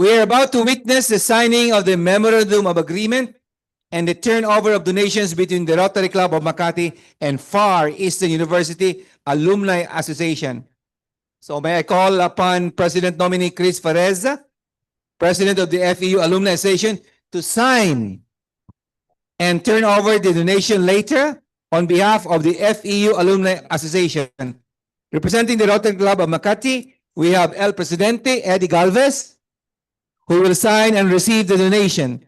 We are about to witness the signing of the Memorandum of Agreement and the turnover of donations between the Rotary Club of Makati and Far Eastern University Alumni Association. So may I call upon President nominee Chris Ferreza, President of the FEU Alumni Association, to sign and turn over the donation later on behalf of the FEU Alumni Association. Representing the Rotary Club of Makati, we have El Presidente Eddie Galvez, who will sign and receive the donation.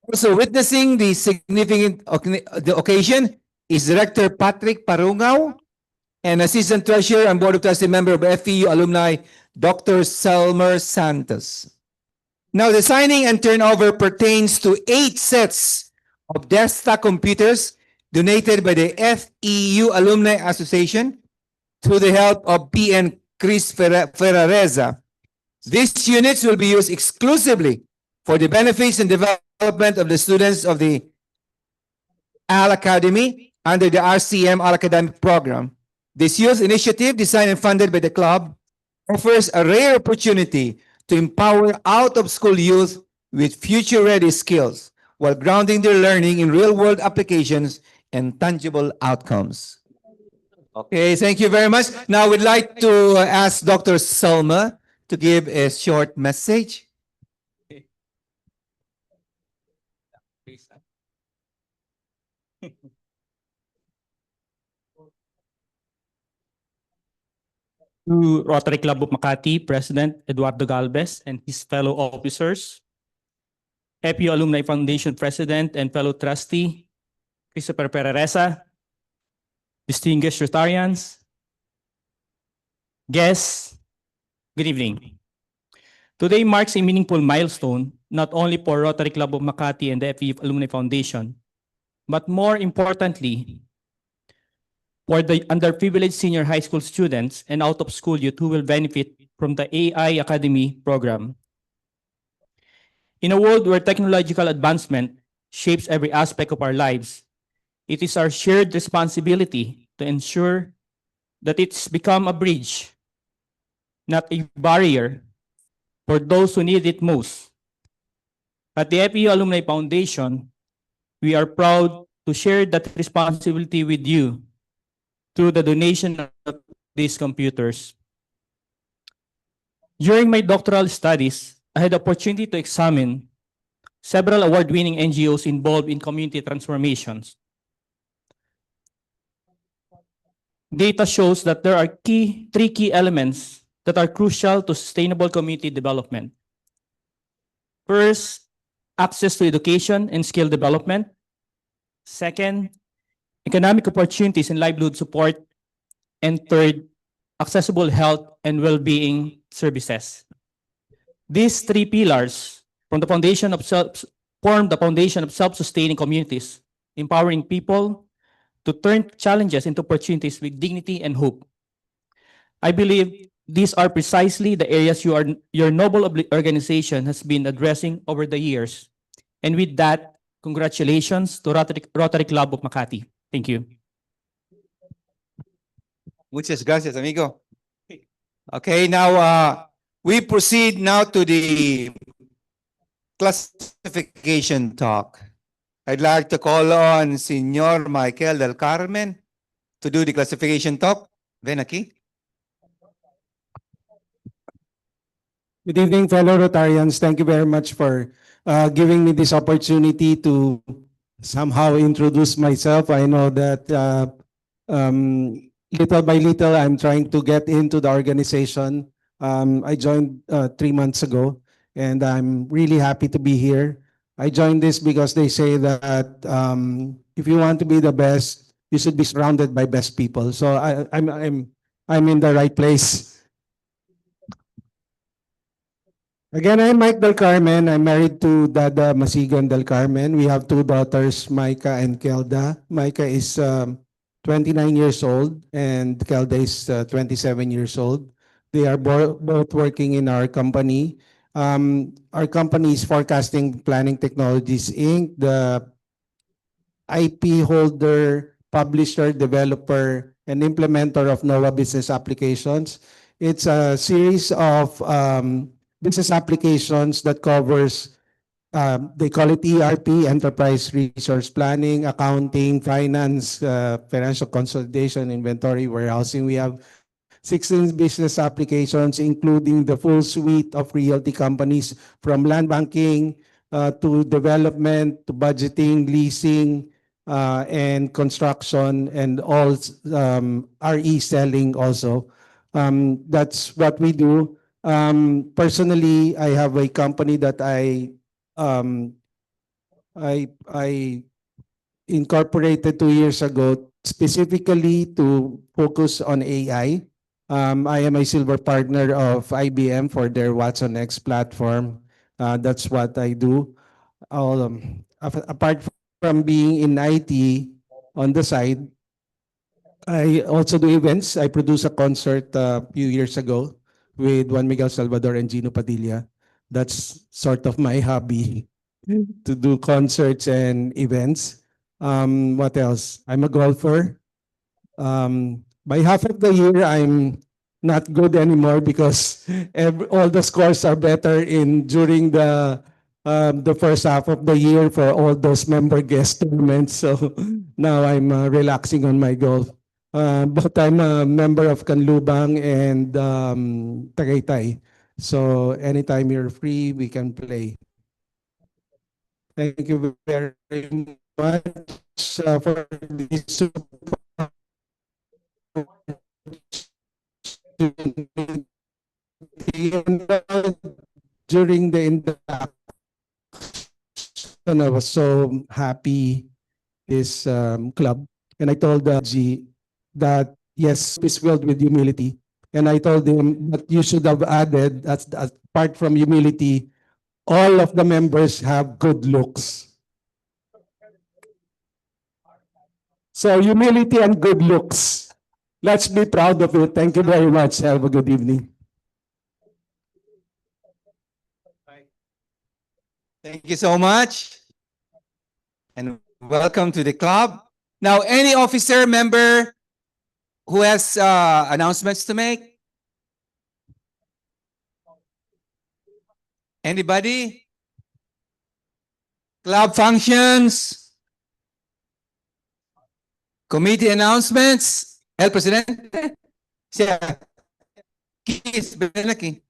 Also witnessing the significant the occasion is Director Patrick Parungao and Assistant Treasurer and Board of Trustee member of FEU Alumni, Dr. Selmer Santos. Now, the signing and turnover pertains to 8 sets of desktop computers donated by the FEU Alumni Association through the help of PN Chris Ferrareza. These units will be used exclusively for the benefits and development of the students of the AL Academy under the RCM All Academic Program. This youth initiative, designed and funded by the club, offers a rare opportunity to empower out-of-school youth with future-ready skills while grounding their learning in real-world applications and tangible outcomes. Okay, thank you very much. Now we'd like to ask Dr. Selma to give a short message. To Rotary Club of Makati, President Eduardo Galvez and his fellow officers, FEU Alumni Foundation President and fellow trustee, Christopher Pereresa, distinguished Rotarians, guests, good evening. Today marks a meaningful milestone, not only for Rotary Club of Makati and the FEU Alumni Foundation, but more importantly, for the underprivileged senior high school students and out-of-school youth who will benefit from the AI Academy program. In a world where technological advancement shapes every aspect of our lives, it is our shared responsibility to ensure that it's become a bridge, not a barrier, for those who need it most. At the FEU Alumni Foundation, we are proud to share that responsibility with you through the donation of these computers. During my doctoral studies, I had the opportunity to examine several award-winning NGOs involved in community transformations. Data shows that there are three key elements that are crucial to sustainable community development. First, access to education and skill development. Second, economic opportunities and livelihood support. And third, accessible health and well-being services. These 3 pillars form the foundation of self-sustaining communities, empowering people to turn challenges into opportunities with dignity and hope. I believe these are precisely the areas your noble organization has been addressing over the years. And with that, congratulations to Rotary Club of Makati. Thank you. Muchas gracias, amigo. Okay, now we proceed now to the classification talk. I'd like to call on Senor Michael Del Carmen to do the classification talk. Ven aquí. Good evening, fellow Rotarians. Thank you very much for giving me this opportunity to somehow introduce myself. I know that little by little, I'm trying to get into the organization. I joined 3 months ago, and I'm really happy to be here. I joined this because they say that if you want to be the best, you should be surrounded by best people. So I'm in the right place. Again, I'm Mike Del Carmen. I'm married to Dada Masigan Del Carmen. We have 2 daughters, Micah and Kelda. Micah is 29 years old and Kelda is 27 years old. They are both working in our company. Our company is Forecasting Planning Technologies, Inc., the IP holder, publisher, developer, and implementer of NOAA business applications. It's a series of business applications that covers, they call it ERP, Enterprise Resource Planning, accounting, finance, financial consolidation, inventory, warehousing. We have 16 business applications, including the full suite of realty companies, from land banking to development to budgeting, leasing, and construction, and all RE selling also. That's what we do. Personally, I have a company that um, I incorporated 2 years ago specifically to focus on AI. I am a silver partner of IBM for their Watson X platform. That's what I do. Apart from being in IT on the side, I also do events. I produced a concert a few years ago with Juan Miguel Salvador and Gino Padilla. That's sort of my hobby to do concerts and events. What else? I'm a golfer. By half of the year, I'm not good anymore because all the scores are better in during the first half of the year for all those member guest tournaments. So now I'm relaxing on my golf. But I'm a member of Canlubang and Tagaytay. So anytime you're free, we can play. Thank you very much for this during the introduction. I was so happy this club, and I told G that yes, is filled with humility, and I told him that you should have added that apart from humility, all of the members have good looks. So humility and good looks. Let's be proud of it. Thank you very much. Have a good evening. Thank you so much. And welcome to the club. Now, any officer member who has announcements to make? Anybody? Club functions? Committee announcements? El Presidente? Siya. Kiss, ven aquí.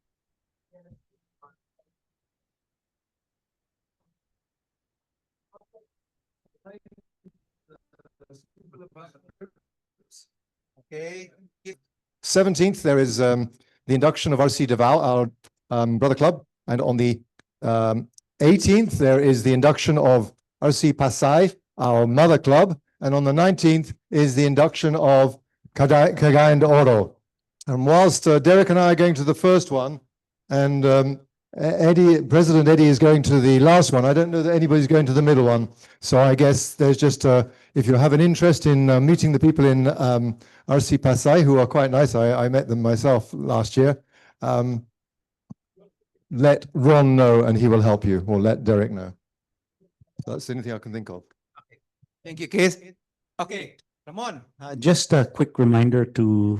Okay. 17th, there is the induction of RC Deval, our brother club. And on the 18th, there is the induction of RC Pasay, our mother club. And on the 19th is the induction of Cagayan de Oro. And whilst Derek and I are going to the first one, and President Eddie is going to the last one, I don't know that anybody's going to the middle one. So I guess there's just, if you have an interest in meeting the people in RC Pasay, who are quite nice, I met them myself last year, let Ron know and he will help you, or let Derek know. That's the only thing I can think of. Thank you, Kiss. Okay, Ramon. Just a quick reminder to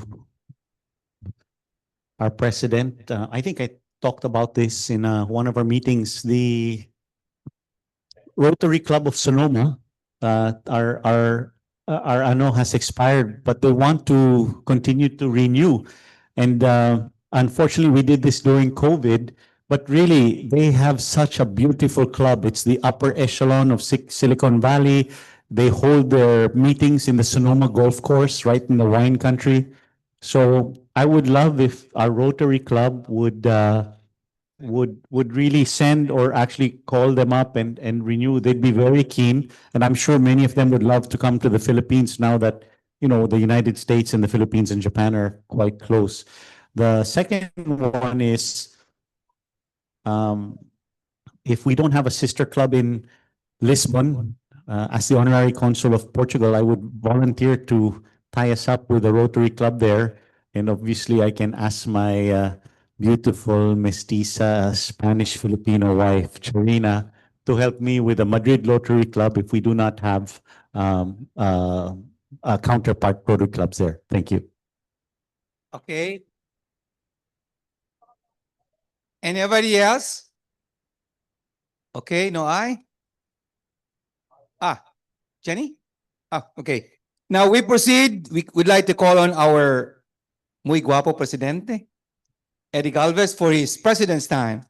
our president. I think I talked about this in one of our meetings. The Rotary Club of Sonoma, our ano has expired, but they want to continue to renew. And unfortunately, we did this during COVID. But really, they have such a beautiful club. It's the upper echelon of Silicon Valley. They hold their meetings in the Sonoma Golf Course, right in the wine country. So I would love if our Rotary Club would really send or actually call them up and renew. They'd be very keen, and I'm sure many of them would love to come to the Philippines now that the United States and the Philippines and Japan are quite close. The second one is, if we don't have a sister club in Lisbon, as the honorary consul of Portugal, I would volunteer to tie us up with a Rotary Club there. And obviously, I can ask my beautiful mestiza Spanish-Filipino wife, Charina, to help me with the Madrid Rotary Club if we do not have counterpart Rotary clubs there. Thank you. Okay. Anybody else? Okay, no I. Jenny? Okay. Now we proceed. We would like to call on our muy guapo presidente, Eddie Galvez, for his president's time.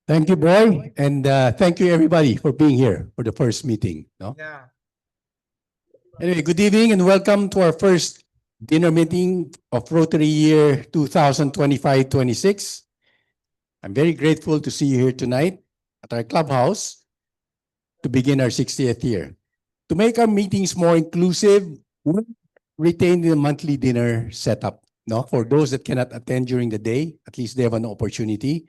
Thank you, Boy, and thank you, everybody, for being here for the first meeting. No? Yeah. Anyway, good evening and welcome to our first dinner meeting of Rotary Year 2025-26. I'm very grateful to see you here tonight at our clubhouse to begin our 60th year. To make our meetings more inclusive, we'll retain the monthly dinner setup. No? For those that cannot attend during the day, at least they have an opportunity.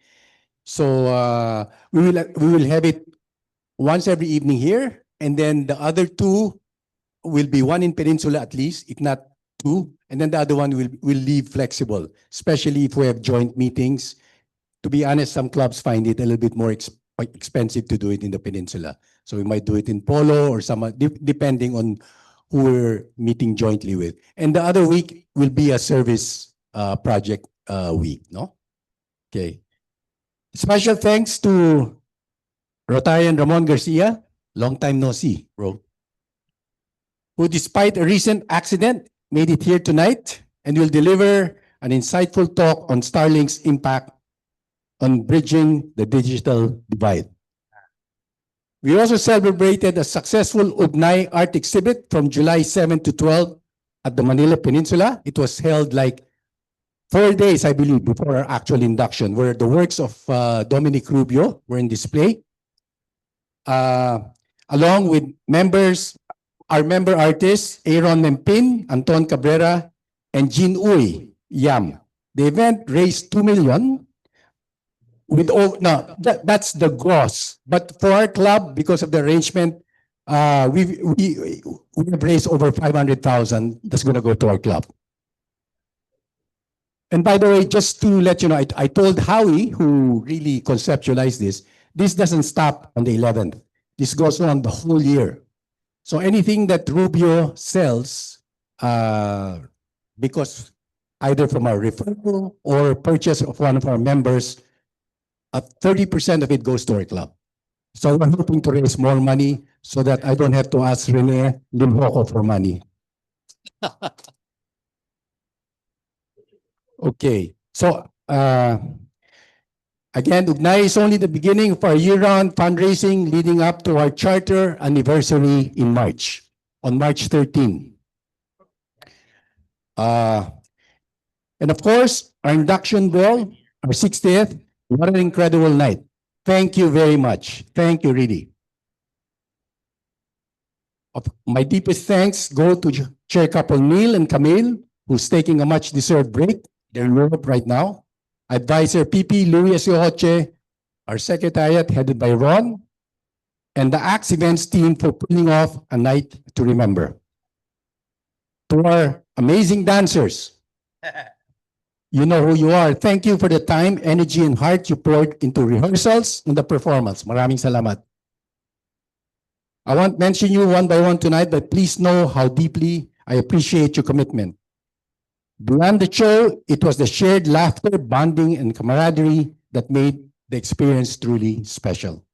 So we will have it once every evening here, and then the other two will be one in Peninsula at least, if not two, and then the other one will leave flexible, especially if we have joint meetings. To be honest, some clubs find it a little bit more expensive to do it in the Peninsula, so we might do it in Polo or some depending on who we're meeting jointly with. And the other week will be a service project week, no? Okay. Special thanks to Rotarian Ramon Garcia, long time no see, bro, who despite a recent accident made it here tonight and will deliver an insightful talk on Starlink's impact on bridging the digital divide. We also celebrated a successful Ugnay art exhibit from July 7 to 12 at the Manila Peninsula. It was held like 4 days, I believe, before our actual induction, where the works of Dominic Rubio were in display, along with our member artists, Aaron Mempin, Anton Cabrera, and Jean Uy Yam. The event raised 2 million. That's the gross. But for our club, because of the arrangement, we have raised over 500,000. That's going to go to our club. And by the way, just to let you know, I told Howie, who really conceptualized this doesn't stop on the 11th. This goes on the whole year. So anything that Rubio sells, because either from our referral or purchase of one of our members, 30% of it goes to our club. So we're hoping to raise more money so that I don't have to ask Rene Limhoco for money. Okay, so again, Ugnay is only the beginning of our year-round fundraising leading up to our charter anniversary in March, on March 13. And of course, our induction ball, our 60th, what an incredible night. Thank you very much. Thank you, really. My deepest thanks go to Chair Couple Neil and Camille, who's taking a much-deserved break. They're in Europe right now. Advisor PP Luis Yohoche, our secretariat headed by Ron, and the AX events team for pulling off a night to remember. To our amazing dancers, you know who you are. Thank you for the time, energy, and heart you poured into rehearsals and the performance. Maraming salamat. I won't mention you one by one tonight, but please know how deeply I appreciate your commitment. Beyond the show, it was the shared laughter, bonding, and camaraderie that made the experience truly special.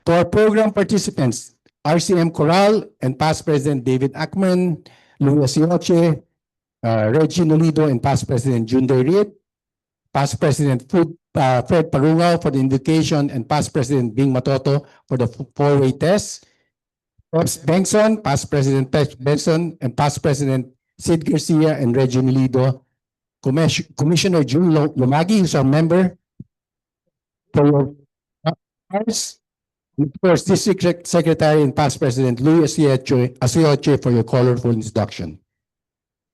To our program participants, RCM Coral and past President David Ackman, Luis Yoche, Reggie Nolido, and past President Junday Riet, past President Fred Parungaw for the invocation, and past President Bing Matoto for the four-way test, Peps Benson, past President Peps Benson, and past President Sid Garcia and Reggie Nolido, Commissioner June Lumagi, who's our member for your powers, and of course, District Secretary and past President Luis Asioche for your colorful introduction.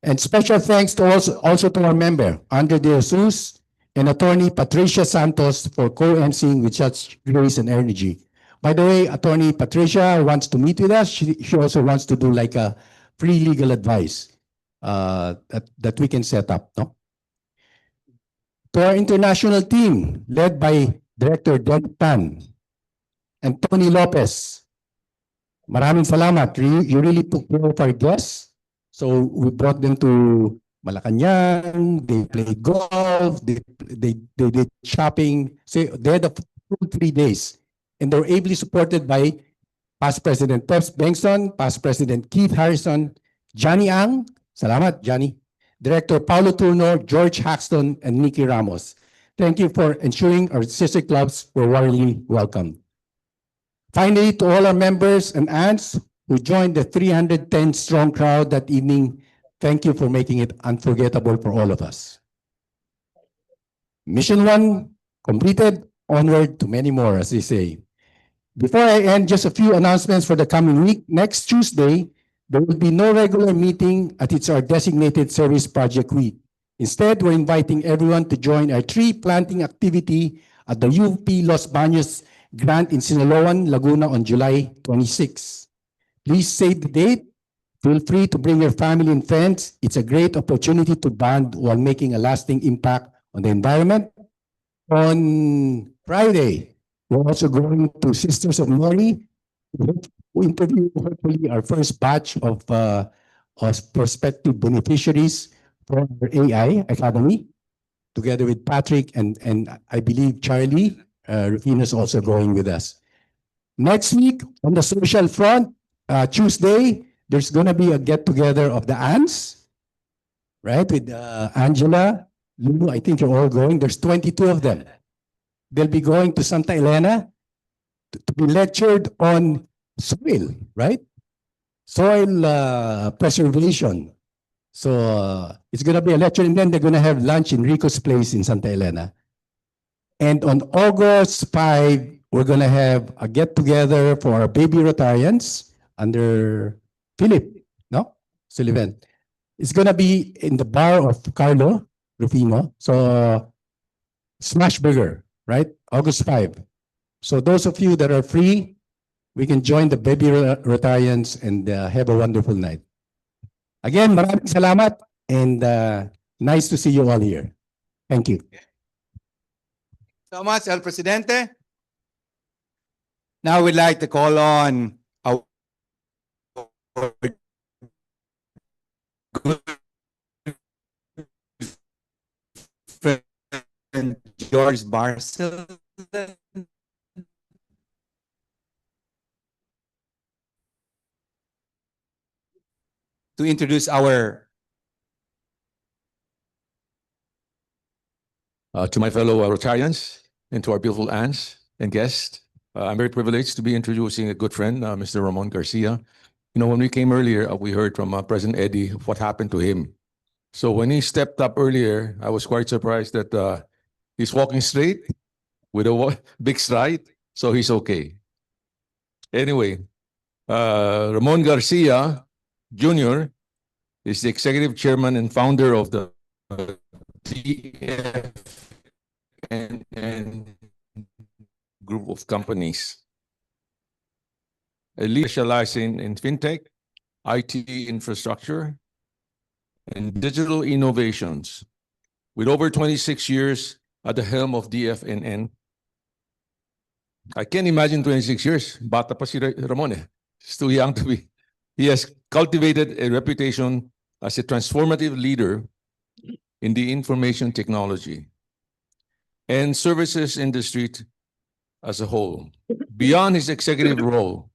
And special thanks to also to our member, Andre De Jesus, and Attorney Patricia Santos for co-emceeing with such grace and energy. By the way, Attorney Patricia wants to meet with us. She also wants to do like a free legal advice that we can set up. No? To our international team, led by Director Deb Tan and Tony Lopez, maraming salamat. You really took care of our guests. So we brought them to Malacanang, they played golf, they did shopping. So they had a full 3 days. And they were ably supported by past President Peps Bengson, past President Keith Harrison, Johnny Ang, salamat Johnny, Director Paulo Turno, George Haxton, and Nikki Ramos. Thank you for ensuring our sister clubs were warmly welcomed. Finally, to all our members and aunts who joined the 310-strong crowd that evening, thank you for making it unforgettable for all of us. Mission 1 completed, onward to many more, as they say. Before I end, just a few announcements for the coming week. Next Tuesday, there will be no regular meeting at our designated service project week. Instead, we're inviting everyone to join our tree planting activity at the UP Los Baños Grant in Sinaloan, Laguna on July 26. Please save the date. Feel free to bring your family and friends. It's a great opportunity to bond while making a lasting impact on the environment. On Friday, we're also going to Sisters of Mary. We interview hopefully our first batch of prospective beneficiaries for our AI Academy, together with Patrick and I believe Charlie. Rufino is also going with us. Next week, on the social front, Tuesday, there's going to be a get-together of the aunts, right? With Angela, Lulu, I think you're all going. There's 22 of them. They'll be going to Santa Elena to be lectured on soil, right? Soil preservation. So it's going to be a lecture, and then they're going to have lunch in Rico's Place in Santa Elena. And on August 5, we're going to have a get-together for our baby Rotarians under Philip, no? Sullivan. It's going to be in the bar of Carlo Rufino. So Smash Burger, right? August 5. So those of you that are free, we can join the baby Rotarians and have a wonderful night. Again, maraming salamat and nice to see you all here. Thank you. So much, El Presidente. Now we'd like to call on our good friend George Barcel to introduce our to my fellow Rotarians and to our beautiful aunts and guests. I'm very privileged to be introducing a good friend, Mr. Ramon Garcia. You know, when we came earlier, we heard from President Eddie what happened to him. So when he stepped up earlier, I was quite surprised that he's walking straight with a big stride, so he's okay. Anyway, Ramon Garcia Jr. is the executive chairman and founder of the TFNN group of companies. A leader specializing in fintech, IT infrastructure, and digital innovations. With over 26 years at the helm of DFNN. I can't imagine 26 years. Bata pa si Ramon eh. He's too young to be. He has cultivated a reputation as a transformative leader in the information technology and services industry as a whole. Beyond his executive role,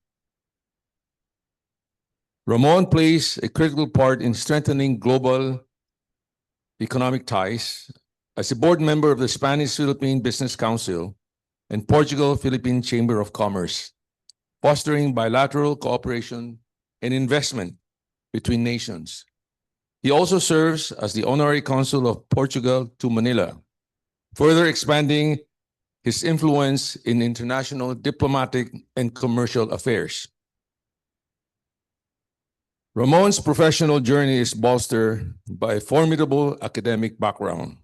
Ramon plays a critical part in strengthening global economic ties as a board member of the Spanish-Philippine Business Council and Portugal-Philippine Chamber of Commerce, fostering bilateral cooperation and investment between nations. He also serves as the honorary consul of Portugal to Manila, further expanding his influence in international diplomatic and commercial affairs. Ramon's professional journey is bolstered by a formidable academic background.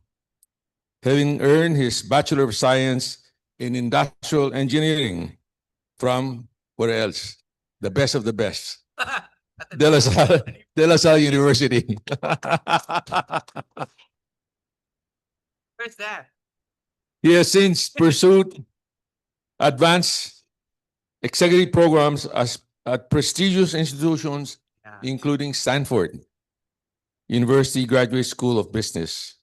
Having earned his Bachelor of Science in Industrial Engineering from, where else? The best of the best. De La Salle University. Where's that? He has since pursued advanced executive programs at prestigious institutions, including Stanford, University Graduate School of Business,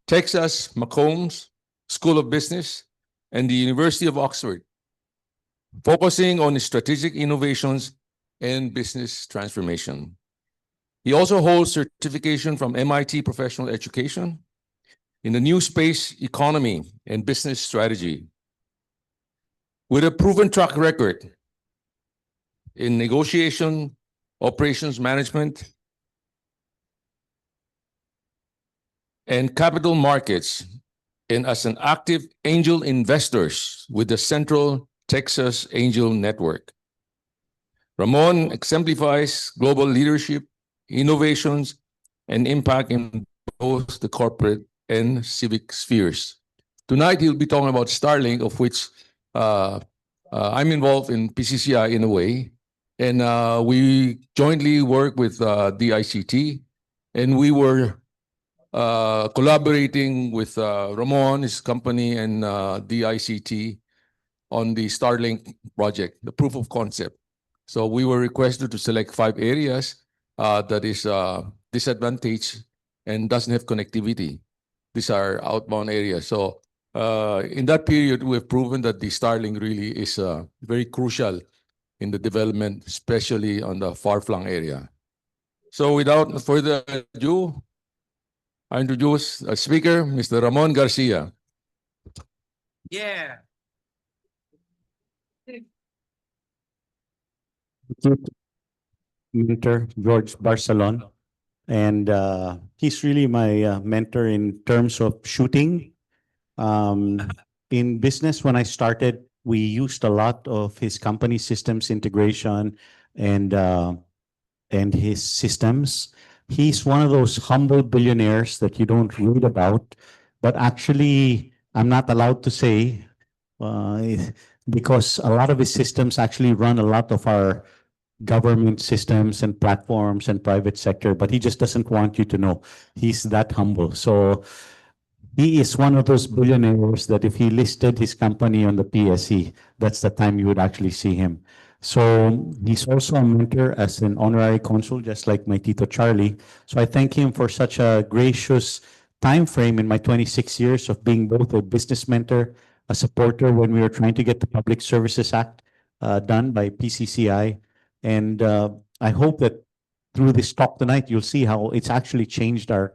Texas McCombs School of Business, and the University of Oxford, focusing on strategic innovations and business transformation. He also holds certification from MIT Professional Education in the new space economy and business strategy. With a proven track record in negotiation, operations management, and capital markets, and as an active angel investor with the Central Texas Angel Network. Ramon exemplifies global leadership, innovations, and impact in both the corporate and civic spheres. Tonight, he'll be talking about Starlink, of which I'm involved in PCCI in a way. And we jointly work with DICT, and we were collaborating with Ramon, his company, and DICT on the Starlink project, the proof of concept. So we were requested to select 5 areas that is disadvantaged and doesn't have connectivity. These are outbound areas. So in that period, we have proven that the Starlink really is very crucial in the development, especially on the far-flung area. So without further ado, I introduce a speaker, Mr. Ramon Garcia. Yeah. Mentor George Barcelon, and he's really my mentor in terms of shooting. In business, when I started, we used a lot of his company systems integration and his systems. He's one of those humble billionaires that you don't read about, but actually, I'm not allowed to say because a lot of his systems actually run a lot of our government systems and platforms and private sector, but he just doesn't want you to know. He's that humble. So he is one of those billionaires that if he listed his company on the PSE, that's the time you would actually see him. So he's also a mentor as an honorary consul, just like my Tito Charlie. So I thank him for such a gracious time frame in my 26 years of being both a business mentor, a supporter when we were trying to get the Public Services Act done by PCCI. And I hope that through this talk tonight, you'll see how it's actually changed our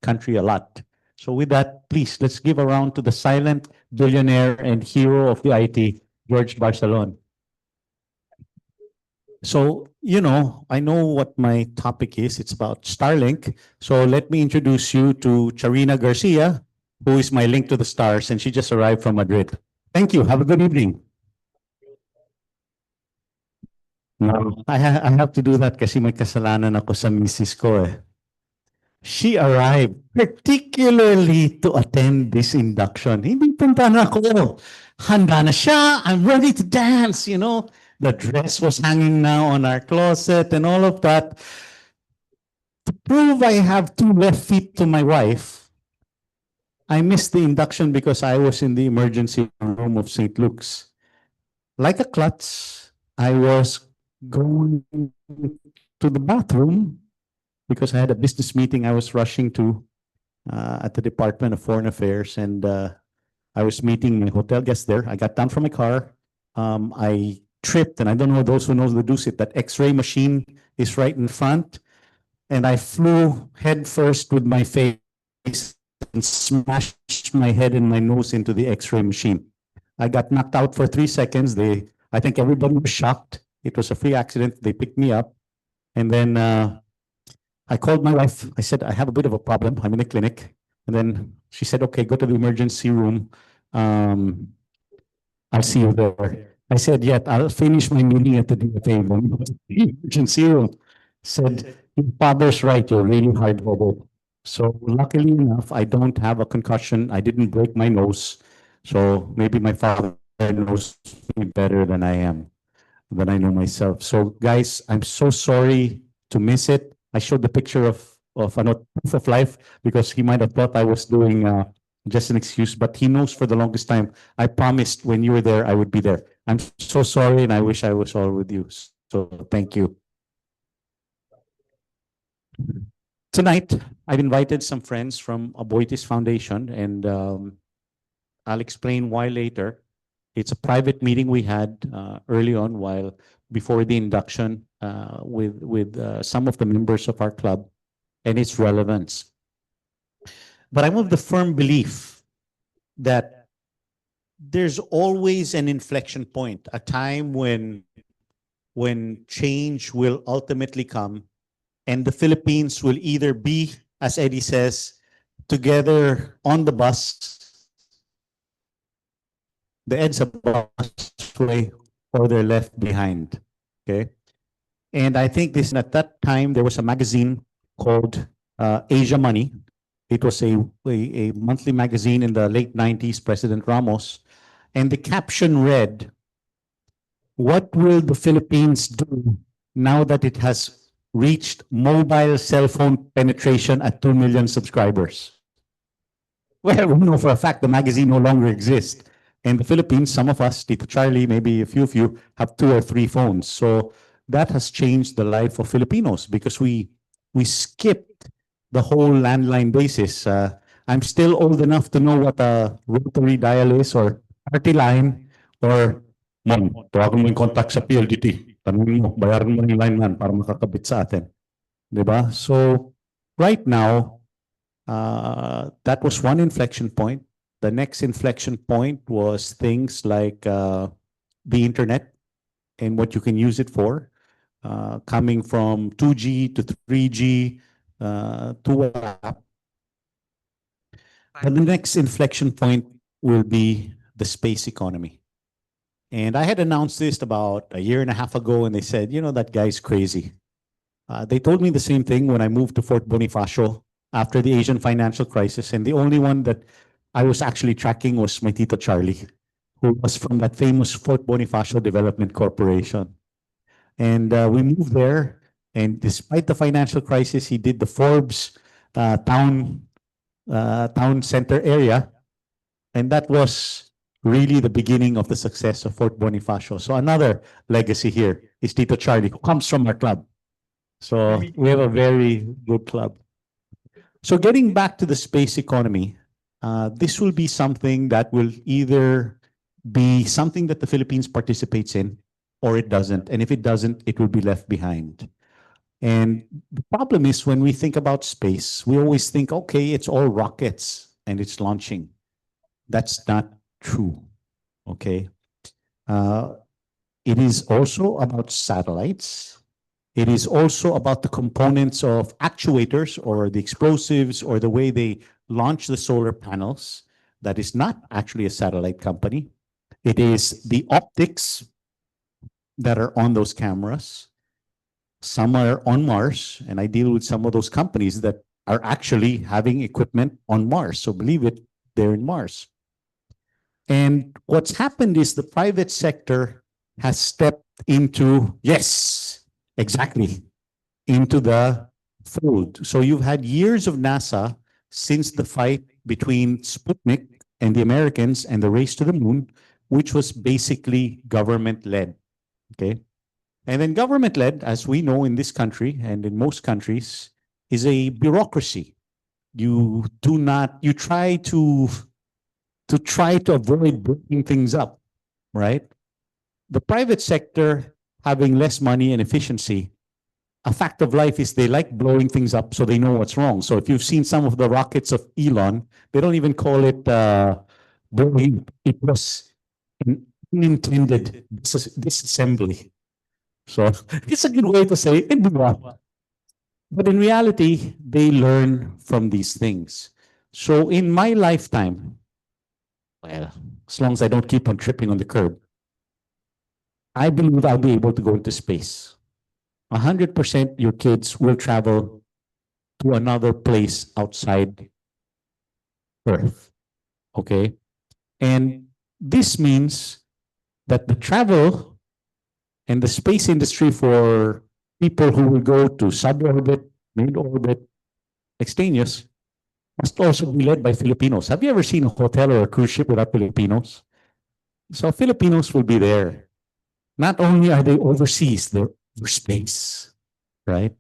country a lot. So with that, please, let's give a round to the silent billionaire and hero of the IT, George Barcelon. So, you know, I know what my topic is. It's about Starlink. So let me introduce you to Charina Garcia, who is my link to the stars, and she just arrived from Madrid. Thank you. Have a good evening. No, I have to do that kasi may kasalanan ako sa misis ko eh. She arrived particularly to attend this induction. Hindi punta na ako. Handa na siya. I'm ready to dance, you know. The dress was hanging now on our closet and all of that. To prove I have 2 left feet to my wife, I missed the induction because I was in the emergency room of St. Luke's. Like a klutz, I was going to the bathroom because I had a business meeting I was rushing to at the Department of Foreign Affairs, and I was meeting my hotel guests there. I got down from my car. I tripped, and I don't know those who know the Dusit, that X-ray machine is right in front, and I flew head first with my face and smashed my head and my nose into the X-ray machine. I got knocked out for 3 seconds. I think everybody was shocked. It was a free accident. They picked me up. And then I called my wife. I said, I have a bit of a problem. I'm in a clinic. And then she said, okay, go to the emergency room. I'll see you there. I said, yeah, I'll finish my meeting at the DFA room. Emergency room. Said, your father's right. You're really hard-headed. So luckily enough, I don't have a concussion. I didn't break my nose. So maybe my father knows me better than I am, than I know myself. So guys, I'm so sorry to miss it. I showed the picture of a proof of life because he might have thought I was doing just an excuse, but he knows for the longest time, I promised when you were there, I would be there. I'm so sorry, and I wish I was all with you. So thank you. Tonight, I've invited some friends from Aboitiz Foundation, and I'll explain why later. It's a private meeting we had early on while before the induction with some of the members of our club and its relevance. But I'm of the firm belief that there's always an inflection point, a time when change will ultimately come, and the Philippines will either be, as Eddie says, together on the bus, the edge of the busway, or they're left behind. Okay. And I think this, at that time, there was a magazine called Asia Money. It was a monthly magazine in the late 90s, President Ramos. And the caption read, "What will the Philippines do now that it has reached mobile cell phone penetration at 2 million subscribers?" Well, we know for a fact the magazine no longer exists. And the Philippines, some of us, Tito Charlie, maybe a few of you, have 2 or 3 phones. So that has changed the life of Filipinos because we skipped the whole landline basis. I'm still old enough to know what a rotary dial is or party line or Mon, tawagan mo yung contact sa PLDT. Tanungin mo, bayaran mo yung lineman para makakabit sa atin. Diba? So, right now, that was one inflection point. The next inflection point was things like the internet and what you can use it for, coming from 2G to 3G to WhatsApp. But the next inflection point will be the space economy. And I had announced this about a year and a half ago, and they said, you know, that guy's crazy. They told me the same thing when I moved to Fort Bonifacio after the Asian financial crisis. And the only one that I was actually tracking was my Tito Charlie, who was from that famous Fort Bonifacio Development Corporation. And we moved there. And despite the financial crisis, he did the Forbes town center area. And that was really the beginning of the success of Fort Bonifacio. So another legacy here is Tito Charlie, who comes from our club. So we have a very good club. So getting back to the space economy, this will be something that will either be something that the Philippines participates in or it doesn't. And if it doesn't, it will be left behind. And the problem is when we think about space, we always think, okay, it's all rockets and it's launching. That's not true, okay? It is also about satellites. It is also about the components of actuators or the explosives or the way they launch the solar panels. That is not actually a satellite company. It is the optics that are on those cameras. Some are on Mars, and I deal with some of those companies that are actually having equipment on Mars. So believe it, they're in Mars. And what's happened is the private sector has stepped into, yes, exactly, into the fold. So you've had years of NASA since the fight between Sputnik and the Americans and the race to the moon, which was basically government-led, okay? And then government-led, as we know in this country and in most countries, is a bureaucracy. You try to avoid breaking things up, right? The private sector having less money and efficiency, a fact of life is they like blowing things up so they know what's wrong. So if you've seen some of the rockets of Elon, they don't even call it blowing. It was an unintended disassembly. So it's a good way to say it. But in reality, they learn from these things. So in my lifetime, well, as long as I don't keep on tripping on the curb, I believe I'll be able to go into space. 100% your kids will travel to another place outside Earth. Okay? And this means that the travel and the space industry for people who will go to suborbit, mid-orbit, extraneous, must also be led by Filipinos. Have you ever seen a hotel or a cruise ship without Filipinos? So Filipinos will be there. Not only are they overseas, they're over space, right?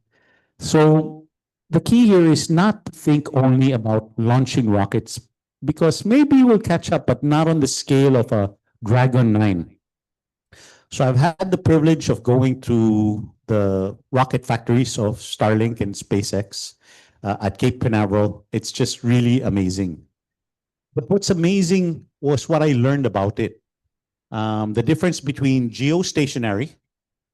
So the key here is not to think only about launching rockets, because maybe we'll catch up, but not on the scale of a Dragon 9. So I've had the privilege of going to the rocket factories of Starlink and SpaceX at Cape Canaveral. It's just really amazing. But what's amazing was what I learned about it. The difference between geostationary,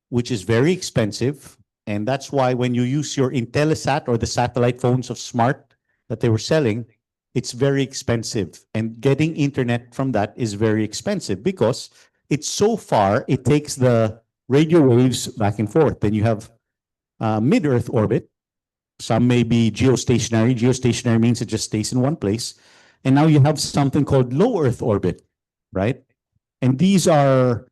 which is very expensive, and that's why when you use your Intellisat or the satellite phones of Smart that they were selling, it's very expensive. And getting internet from that is very expensive because it's so far, it takes the radio waves back and forth. Then you have mid-Earth orbit. Some may be geostationary. Geostationary means it just stays in one place. And now you have something called low Earth orbit, right? And these are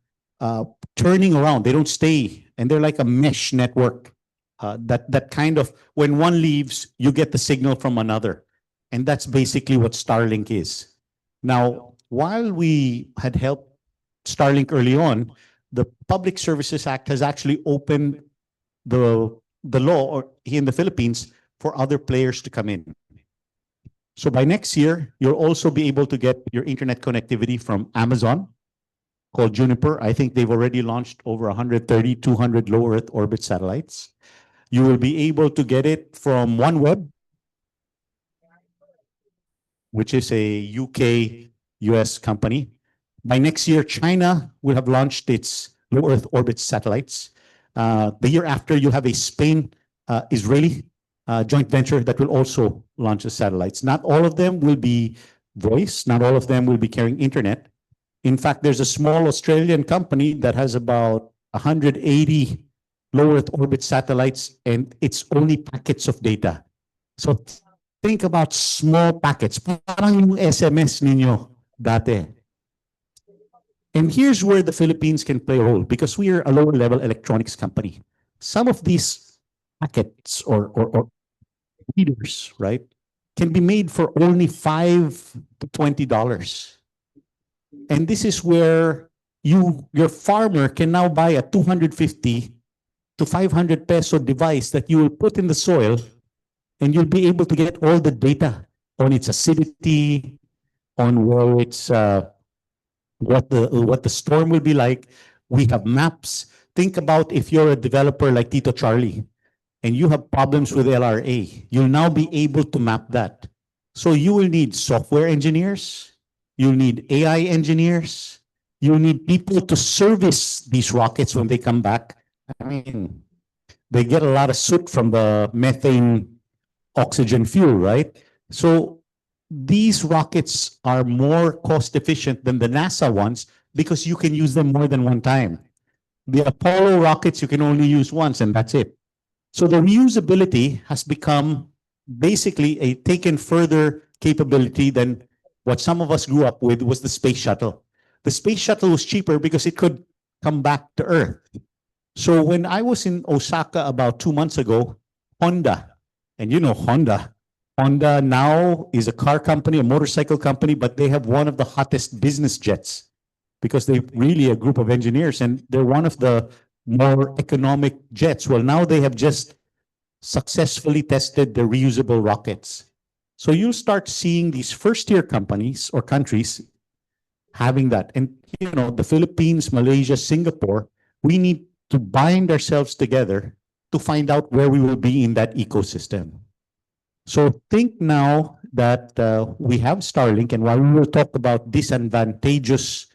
turning around. They don't stay, and they're like a mesh network. That kind of, when one leaves, you get the signal from another. And that's basically what Starlink is. Now, while we had helped Starlink early on, the Public Services Act has actually opened the law or here in the Philippines for other players to come in. So by next year, you'll also be able to get your internet connectivity from Amazon, called Juniper. I think they've already launched over 130, 200 low Earth orbit satellites. You will be able to get it from OneWeb, which is a UK, US company. By next year, China will have launched its low Earth orbit satellites. The year after, you have a Spain-Israeli joint venture that will also launch the satellites. Not all of them will be voice. Not all of them will be carrying internet. In fact, there's a small Australian company that has about 180 low Earth orbit satellites, and it's only packets of data. So think about small packets. Parang yung SMS ninyo dati. And here's where the Philippines can play a role, because we are a lower level electronics company. Some of these packets or readers, right, can be made for only $5 to $20. And this is where your farmer can now buy a 250 to 500 peso device that you will put in the soil, and you'll be able to get all the data on its acidity, on where it's what the storm will be like. We have maps. Think about if you're a developer like Tito Charlie and you have problems with LRA, you'll now be able to map that. So you will need software engineers, you'll need AI engineers, you'll need people to service these rockets when they come back. I mean, they get a lot of soot from the methane oxygen fuel, right? So these rockets are more cost efficient than the NASA ones because you can use them more than one time. The Apollo rockets, you can only use once, and that's it. So the reusability has become basically a taken further capability than what some of us grew up with was the space shuttle. The space shuttle was cheaper because it could come back to Earth. So when I was in Osaka about 2 months ago, Honda, and you know Honda now is a car company, a motorcycle company, but they have one of the hottest business jets because they're really a group of engineers, and they're one of the more economic jets. Well, now they have just successfully tested the reusable rockets. So you'll start seeing these first-tier companies or countries having that. And, you know, the Philippines, Malaysia, Singapore, we need to bind ourselves together to find out where we will be in that ecosystem. So think now that we have Starlink, and while we will talk about disadvantageous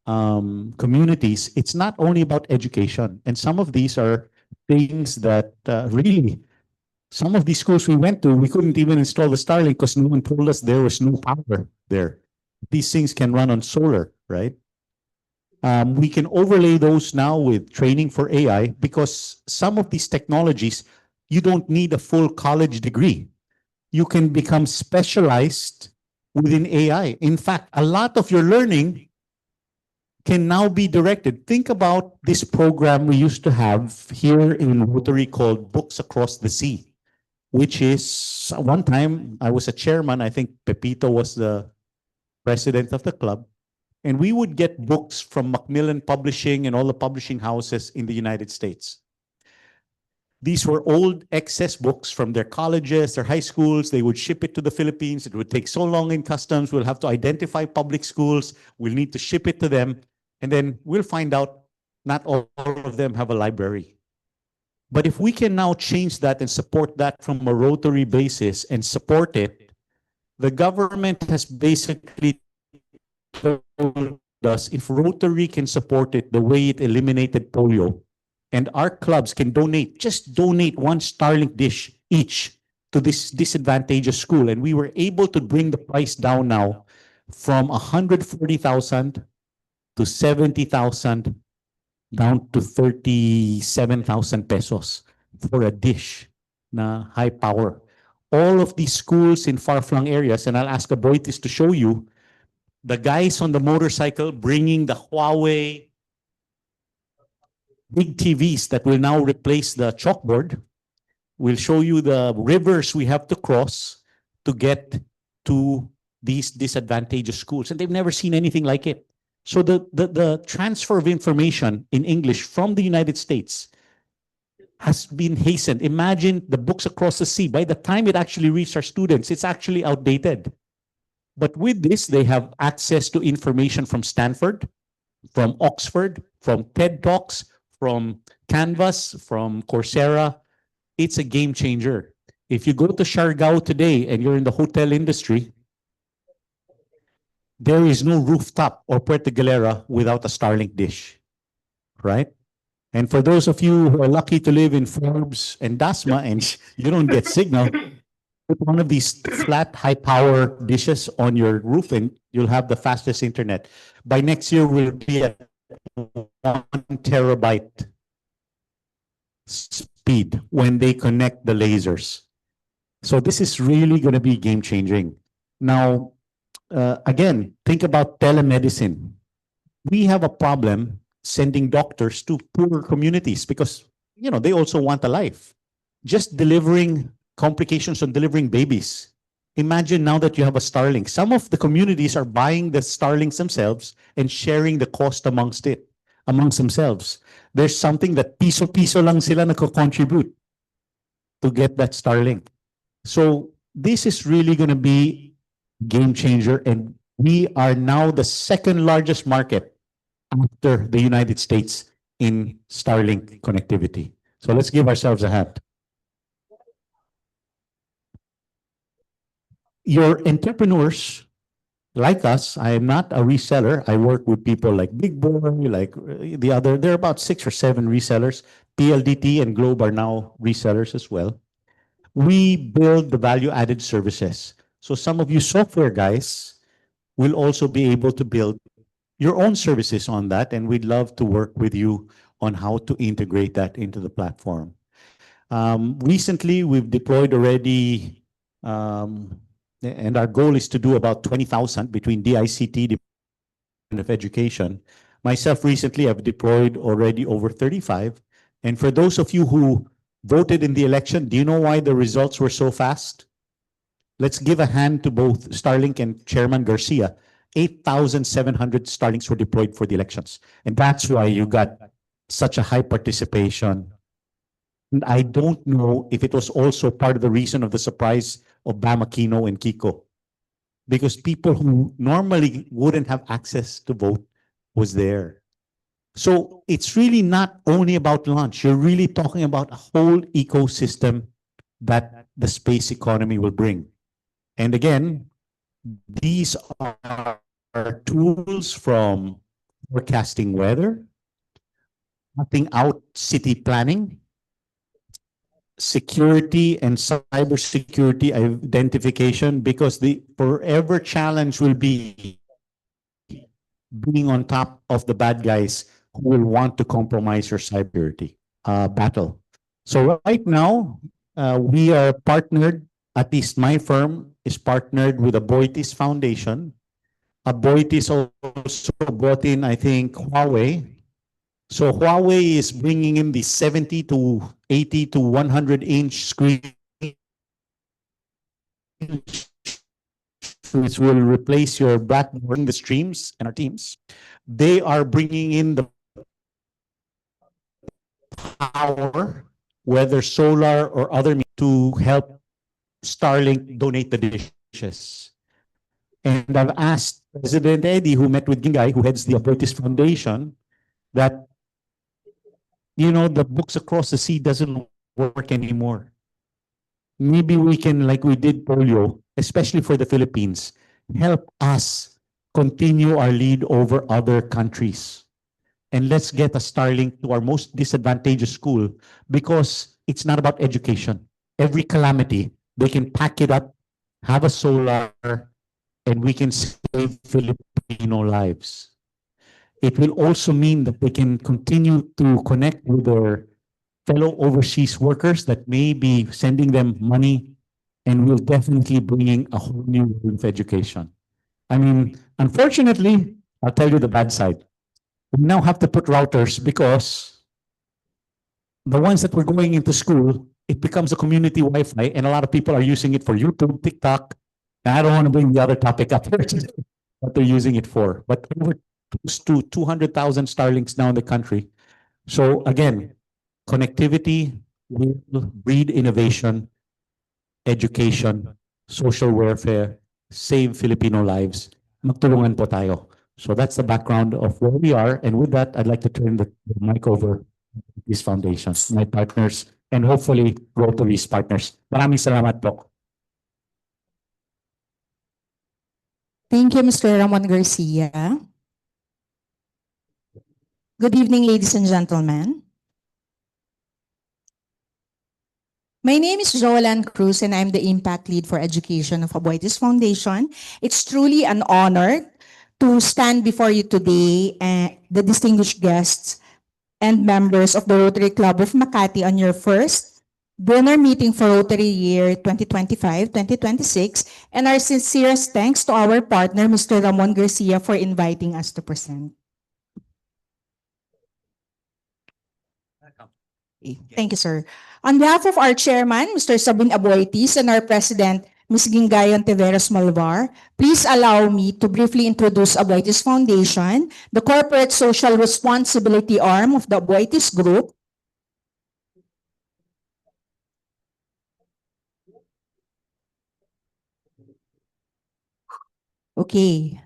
communities, it's not only about education. And some of these are things that really, some of these schools we went to, we couldn't even install the Starlink because no one told us there was no power there. These things can run on solar, right? We can overlay those now with training for AI because some of these technologies, you don't need a full college degree. You can become specialized within AI. In fact, a lot of your learning can now be directed. Think about this program we used to have here in Rotary called Books Across the Sea, which is, one time I was a chairman, I think Pepito was the president of the club, and we would get books from Macmillan Publishing and all the publishing houses in the United States. These were old excess books from their colleges, their high schools. They would ship it to the Philippines. It would take so long in customs. We'll have to identify public schools. We'll need to ship it to them. And then we'll find out not all of them have a library. But if we can now change that and support that from a rotary basis and support it, the government has basically told us if Rotary can support it the way it eliminated polio, and our clubs can just donate one Starlink dish each to this disadvantaged school. And we were able to bring the price down now from 140,000 to 70,000 down to 37,000 pesos for a dish na high power. All of these schools in far-flung areas, and I'll ask Aboitis to show you, the guys on the motorcycle bringing the Huawei big TVs that will now replace the chalkboard. We'll show you the rivers we have to cross to get to these disadvantaged schools. And they've never seen anything like it. So the transfer of information in English from the United States has been hastened. Imagine the books across the sea. By the time it actually reaches our students, it's actually outdated. But with this, they have access to information from Stanford, from Oxford, from TED Talks, from Canvas, from Coursera. It's a game changer. If you go to Siargao today and you're in the hotel industry, there is no rooftop or Puerto Galera without a Starlink dish, right? And for those of you who are lucky to live in Forbes and Dasma and you don't get signal, put one of these flat, high-power dishes on your roof and you'll have the fastest internet. By next year, we'll be at 1 terabyte speed when they connect the lasers. So this is really going to be game-changing. Now, again, think about telemedicine. We have a problem sending doctors to poorer communities because, you know, they also want a life. Just delivering complications on delivering babies. Imagine now that you have a Starlink. Some of the communities are buying the Starlinks themselves and sharing the cost amongst themselves. There's something that piso-piso lang sila nako-contribute to get that Starlink. So this is really going to be game changer, and we are now the second largest market after the United States in Starlink connectivity. So let's give ourselves a hand. Your entrepreneurs, like us, I am not a reseller. I work with people like Big Boy, like there are about 6 or 7 resellers. PLDT and Globe are now resellers as well. We build the value-added services. So some of you software guys will also be able to build your own services on that, and we'd love to work with you on how to integrate that into the platform. Recently, we've deployed already, and our goal is to do about 20,000 between DICT, Department of Education. Myself, recently, I've deployed already over 35. And for those of you who voted in the election, do you know why the results were so fast? Let's give a hand to both Starlink and Chairman Garcia. 8,700 Starlinks were deployed for the elections. And that's why you got such a high participation. And I don't know if it was also part of the reason of the surprise of Bam Aquino and Kiko. Because people who normally wouldn't have access to vote was there. So it's really not only about launch. You're really talking about a whole ecosystem that the space economy will bring. And again, these are tools from forecasting weather, mapping out city planning, security and cybersecurity identification, because the forever challenge will be being on top of the bad guys who will want to compromise your cybersecurity battle. So right now, we are partnered, at least my firm is partnered with Aboitis Foundation. Aboitis also brought in, I think, Huawei. So Huawei is bringing in the 70 to 80 to 100-inch screen, which will replace your blackboard in the streams and our teams. They are bringing in the power whether solar or other to help Starlink donate the dishes. And I've asked President Eddie, who met with Gingay, who heads the Abortis Foundation, that, the books across the sea doesn't work anymore. Maybe we can, like we did polio, especially for the Philippines, help us continue our lead over other countries. And let's get a Starlink to our most disadvantaged school, because it's not about education. Every calamity, they can pack it up, have a solar, and we can save Filipino lives. It will also mean that they can continue to connect with their fellow overseas workers that may be sending them money, and will definitely bringing a whole new world of education. I mean, unfortunately, I'll tell you the bad side. We now have to put routers because the ones that were going into school, it becomes a community Wi-Fi, and a lot of people are using it for YouTube, TikTok. And I don't want to bring the other topic up here today, what they're using it for. But over close to 200,000 Starlinks now in the country. So again, connectivity will breed innovation, education, social welfare, save Filipino lives. Magtulungan po tayo. So that's the background of where we are. And with that, I'd like to turn the mic over to these foundations, my partners, and hopefully Rotary's partners. Maraming salamat po. Thank you, Mr. Ramon Garcia. Good evening, ladies and gentlemen. My name is Joelan Cruz, and I'm the Impact Lead for Education of Aboitiz Foundation. It's truly an honor to stand before you today, the distinguished guests and members of the Rotary Club of Makati, on your first dinner meeting for Rotary Year 2025-2026, and our sincerest thanks to our partner, Mr. Ramon Garcia, for inviting us to present. Thank you, sir. On behalf of our chairman, Mr. Sabin Aboitiz, and our president, Ms. Gingayon Tiveros Malvar, please allow me to briefly introduce Aboitiz Foundation, the corporate social responsibility arm of the Aboitiz Group. Okay,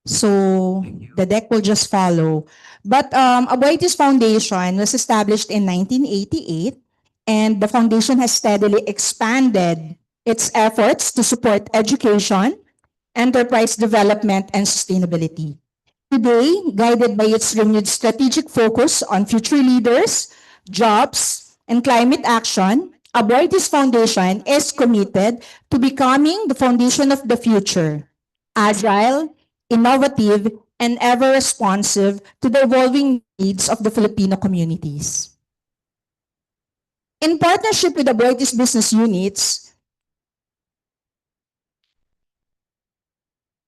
so the deck will just follow. But Aboitiz Foundation was established in 1988, and the foundation has steadily expanded its efforts to support education, enterprise development, and sustainability. Today, guided by its renewed strategic focus on future leaders, jobs, and climate action, Aboitiz Foundation is committed to becoming the foundation of the future, agile, innovative, and ever responsive to the evolving needs of the Filipino communities. In partnership with the Aboitiz business units,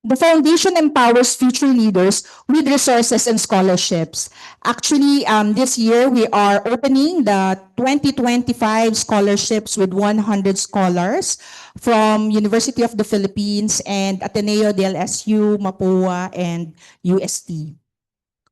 the foundation empowers future leaders with resources and scholarships. Actually, this year we are opening the 2025 scholarships with 100 scholars from University of the Philippines and Ateneo del SU, Mapua, and UST.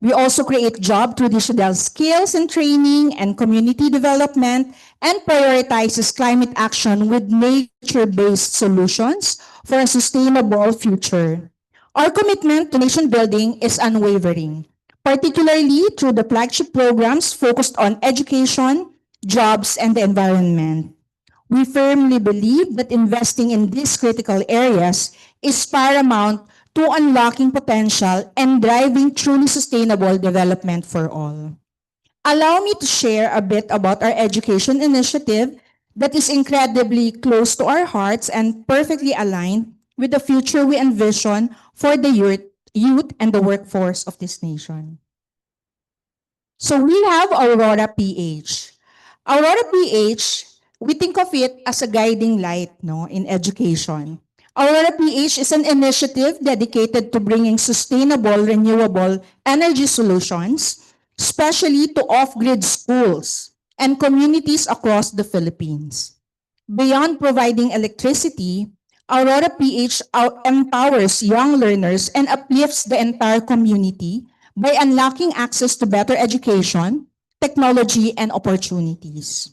We also create job through digital skills and training and community development, and prioritizes climate action with nature-based solutions for a sustainable future. Our commitment to nation building is unwavering, particularly through the flagship programs focused on education, jobs, and the environment. We firmly believe that investing in these critical areas is paramount to unlocking potential and driving truly sustainable development for all. Allow me to share a bit about our education initiative that is incredibly close to our hearts and perfectly aligned with the future we envision for the youth and the workforce of this nation. So we have Aurora PH. Aurora PH, we think of it as a guiding light, in education. Aurora PH is an initiative dedicated to bringing sustainable, renewable energy solutions, especially to off-grid schools and communities across the Philippines. Beyond providing electricity, Aurora PH empowers young learners and uplifts the entire community by unlocking access to better education, technology, and opportunities.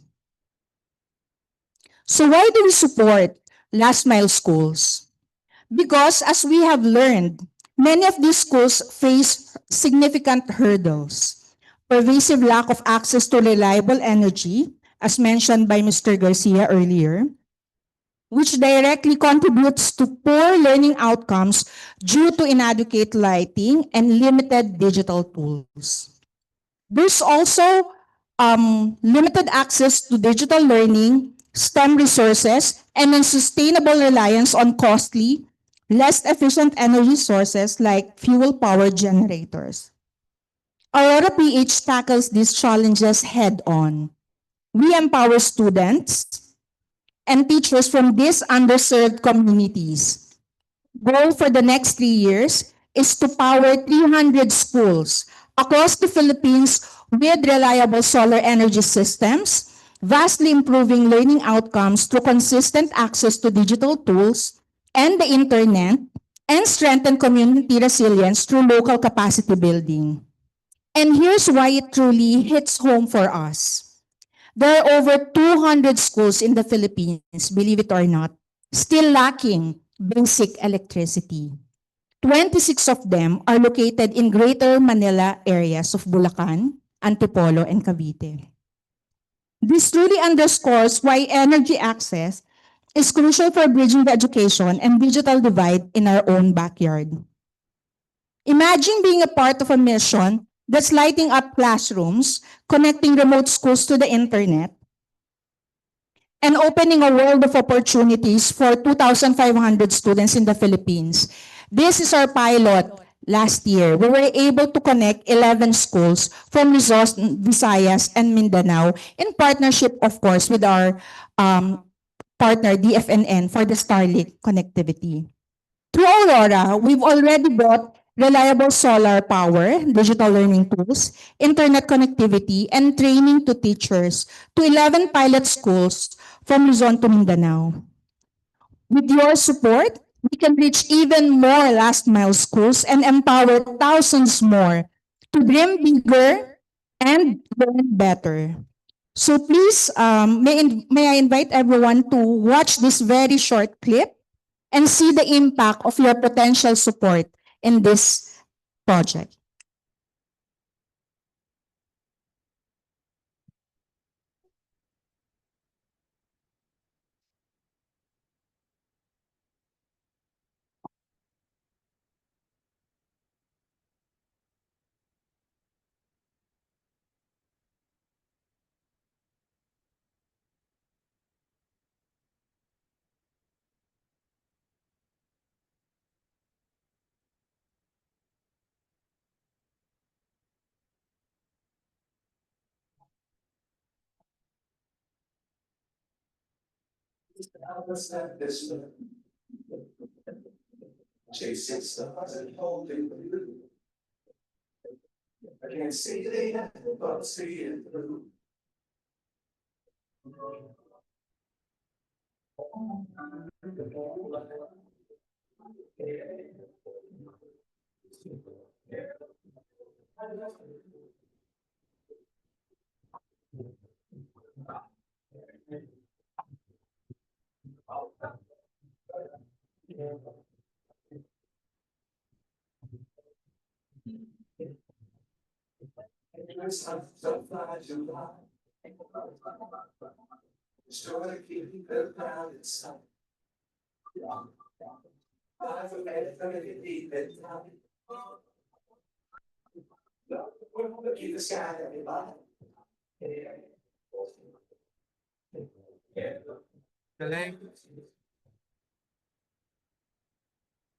So why do we support last mile schools? Because as we have learned, many of these schools face significant hurdles. Pervasive lack of access to reliable energy, as mentioned by Mr. Garcia earlier, which directly contributes to poor learning outcomes due to inadequate lighting and limited digital tools. There's also limited access to digital learning, STEM resources, and unsustainable reliance on costly, less efficient energy sources like fuel power generators. Aurora PH tackles these challenges head on. We empower students and teachers from these underserved communities. Goal for the next 3 years is to power 300 schools across the Philippines with reliable solar energy systems, vastly improving learning outcomes through consistent access to digital tools and the internet, and strengthen community resilience through local capacity building. And here's why it truly hits home for us. There are over 200 schools in the Philippines, believe it or not, still lacking basic electricity. 26 of them are located in Greater Manila areas of Bulacan, Antipolo, and Cavite. This truly underscores why energy access is crucial for bridging the education and digital divide in our own backyard. Imagine being a part of a mission that's lighting up classrooms, connecting remote schools to the internet, and opening a world of opportunities for 2,500 students in the Philippines. This is our pilot last year. We were able to connect 11 schools from Luzon, Visayas, and Mindanao in partnership, of course, with our partner, DFNN, for the Starlink connectivity. Through Aurora, we've already brought reliable solar power, digital learning tools, internet connectivity, and training to teachers to 11 pilot schools from Luzon to Mindanao. With your support, we can reach even more last mile schools and empower thousands more to dream bigger and learn better. So please, may I invite everyone to watch this very short clip and see the impact of your potential support in this project.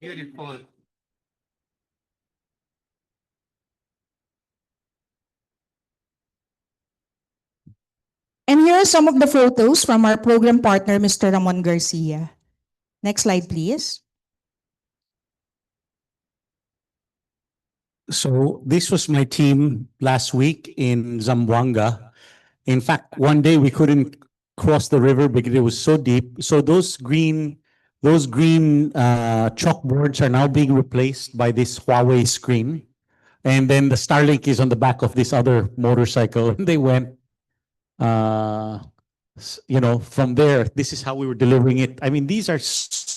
Beautiful. And here are some of the photos from our program partner, Mr. Ramon Garcia. Next slide, please. So this was my team last week in Zamboanga. In fact, one day we couldn't cross the river because it was so deep. So those green chalkboards are now being replaced by this Huawei screen. And then the Starlink is on the back of this other motorcycle. And they went from there, this is how we were delivering it. I mean, these are so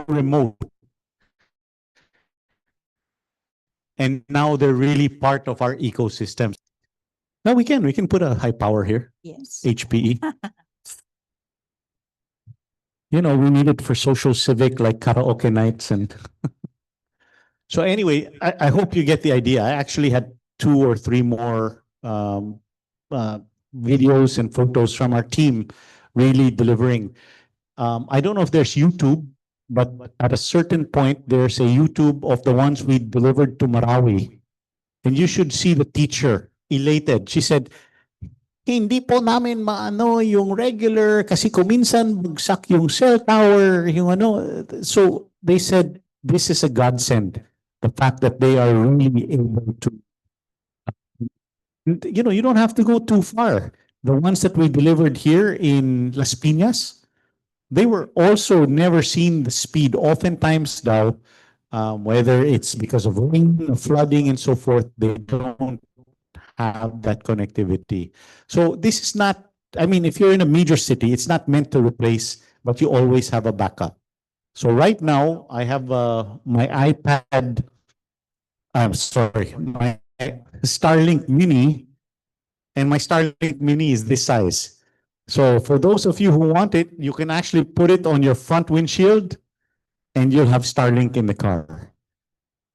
remote. And now they're really part of our ecosystem. Now we can put a high power here, Yes. HPE. We need it for social civic like karaoke nights and so anyway, I hope you get the idea. I actually had 2 or 3 more videos and photos from our team really delivering. I don't know if there's YouTube, but at a certain point, there's a YouTube of the ones we delivered to Marawi. And you should see the teacher elated. She said, hindi po namin maano yung regular kasi kuminsan bugsak yung cell tower, yung ano. So they said, this is a godsend. The fact that they are really able to, you don't have to go too far. The ones that we delivered here in Las Piñas, they were also never seen the speed. Oftentimes now, whether it's because of rain, flooding, and so forth, they don't have that connectivity. So this is not, I mean, if you're in a major city, it's not meant to replace, but you always have a backup. So right now, I have my iPad, I'm sorry, my Starlink Mini, and my Starlink Mini is this size. So for those of you who want it, you can actually put it on your front windshield and you'll have Starlink in the car.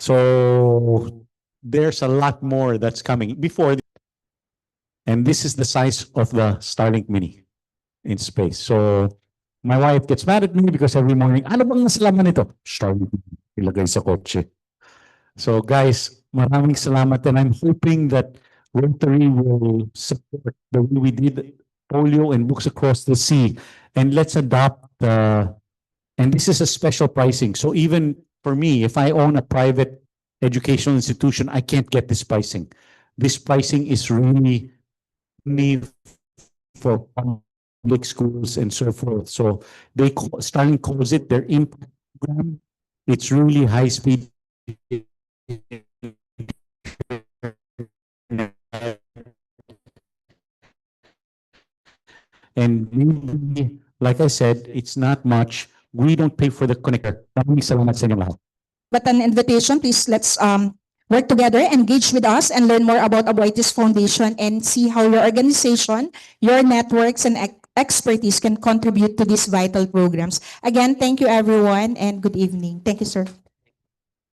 So there's a lot more that's coming before. And this is the size of the Starlink Mini in space. So my wife gets mad at me because every morning, ano bang nasalaman nito? Starlink ilagay sa kotse. So guys, maraming salamat, and I'm hoping that Rotary will support the way we did polio and books across the sea, and let's adopt and this is a special pricing. So even for me, if I own a private educational institution, I can't get this pricing. This pricing is really for public schools and so forth. So Starlink calls it their impact program. It's really high speed. And maybe, like I said, it's not much. We don't pay for the connector. Maraming salamat sa inyo lahat. But an invitation, please let's work together, engage with us, and learn more about Aboitiz Foundation and see how your organization, your networks, and expertise can contribute to these vital programs. Again, thank you everyone and good evening. Thank you, sir.